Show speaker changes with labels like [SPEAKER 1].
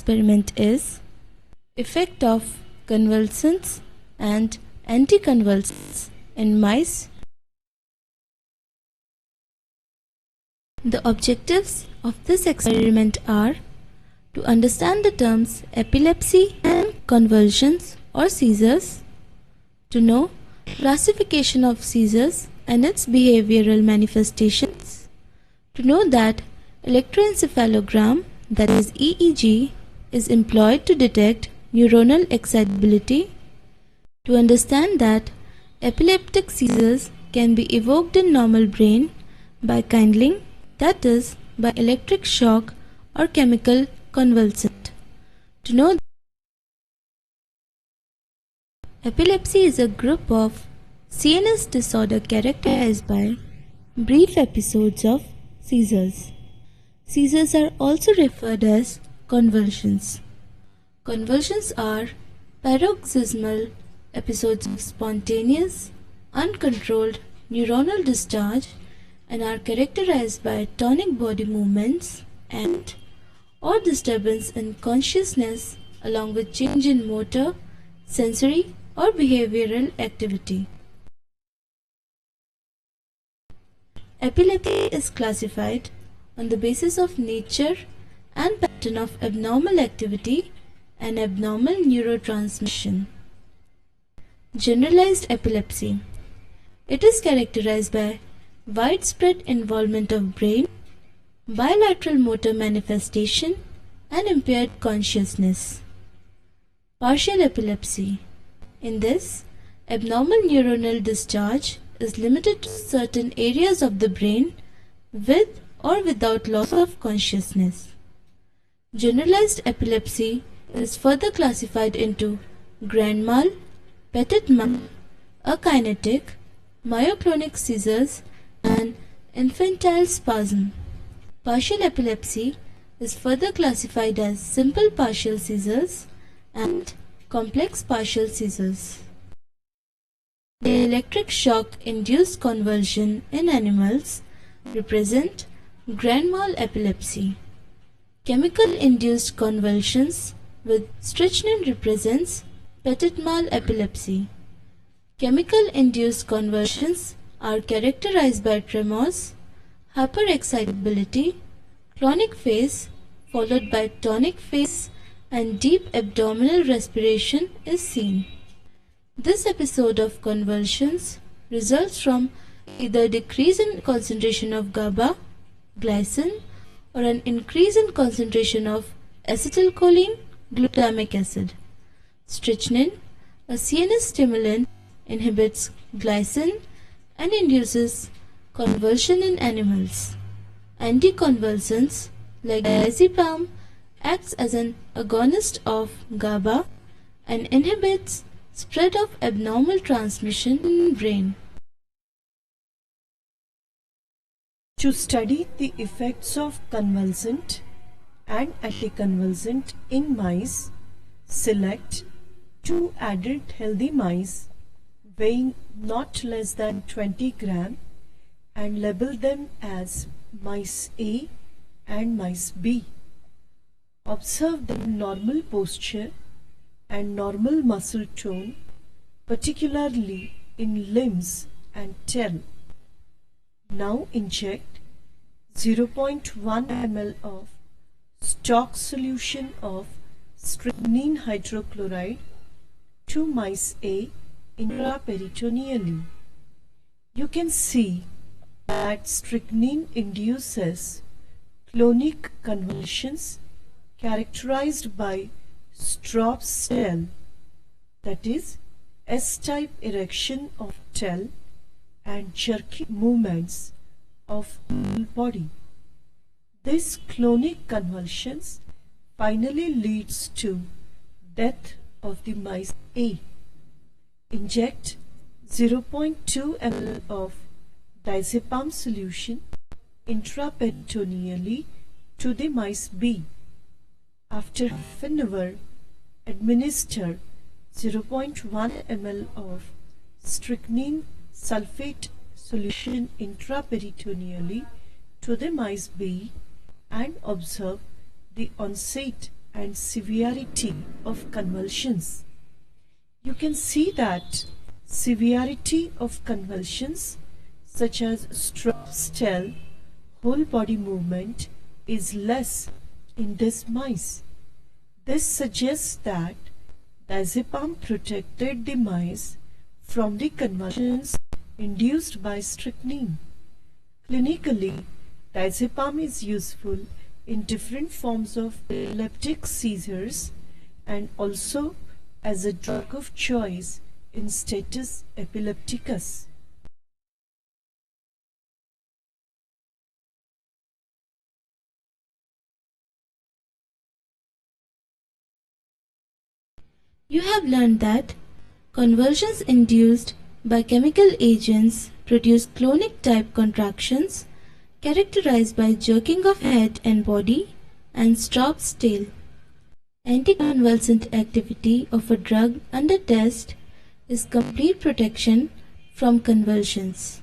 [SPEAKER 1] experiment is effect of convulsants and anticonvulsants in mice. The objectives of this experiment are to understand the terms epilepsy and convulsions or seizures, to know classification of seizures and its behavioral manifestations, to know that electroencephalogram, that is EEG, is employed to detect neuronal excitability, to understand that epileptic seizures can be evoked in normal brain by kindling, that is, by electric shock or chemical convulsant, to know epilepsy is a group of CNS disorder characterized by brief episodes of seizures. Seizures are also referred as convulsions. Convulsions are paroxysmal episodes of spontaneous, uncontrolled neuronal discharge and are characterized by tonic body movements and or disturbance in consciousness along with change in motor, sensory or behavioral activity. Epilepsy is classified on the basis of nature and pattern of abnormal activity and abnormal neurotransmission. Generalized epilepsy. It is characterized by widespread involvement of brain, bilateral motor manifestation and impaired consciousness. Partial epilepsy. In this, abnormal neuronal discharge is limited to certain areas of the brain with or without loss of consciousness. Generalized epilepsy is further classified into grand mal, petit mal, akinetic, myoclonic seizures and infantile spasm. Partial epilepsy is further classified as simple partial seizures and complex partial seizures. The electric shock induced convulsion in animals represent grand mal epilepsy. Chemical induced convulsions with strychnine represents petit mal epilepsy. Chemical induced convulsions are characterized by tremors, hyperexcitability, clonic phase followed by tonic phase and deep abdominal respiration is seen. This episode of convulsions results from either decrease in concentration of GABA, glycine or an increase in concentration of acetylcholine, glutamic acid. Strychnine, a CNS stimulant, inhibits glycine and induces convulsion in animals. Anticonvulsants like diazepam acts as an agonist of GABA and inhibits spread of abnormal transmission in brain.
[SPEAKER 2] To study the effects of convulsant and anticonvulsant in mice, select 2 adult healthy mice weighing not less than 20 gram and label them as mice A and mice B. Observe their normal posture and normal muscle tone, particularly in limbs and tail. Now inject 0.1 ml of stock solution of strychnine hydrochloride to mice A intraperitoneally. You can see that strychnine induces clonic convulsions characterized by Stroop's tail, that is S-type erection of tail and jerky movements of whole body. This clonic convulsions finally leads to death of the mice A. Inject 0.2 ml of diazepam solution intraperitoneally to the mice B. After half an hour, administer 0.1 ml of strychnine sulfate solution intraperitoneally to the mice B and observe the onset and severity of convulsions. You can see that severity of convulsions such as stroke, stall, whole body movement is less in these mice. This suggests that diazepam protected the mice from the convulsions induced by strychnine. Clinically, diazepam is useful in different forms of epileptic seizures and also as a drug of choice in status epilepticus.
[SPEAKER 1] You have learned that convulsions induced by chemical agents produce clonic type contractions characterized by jerking of head and body and stops tail. Anticonvulsant activity of a drug under test is complete protection from convulsions.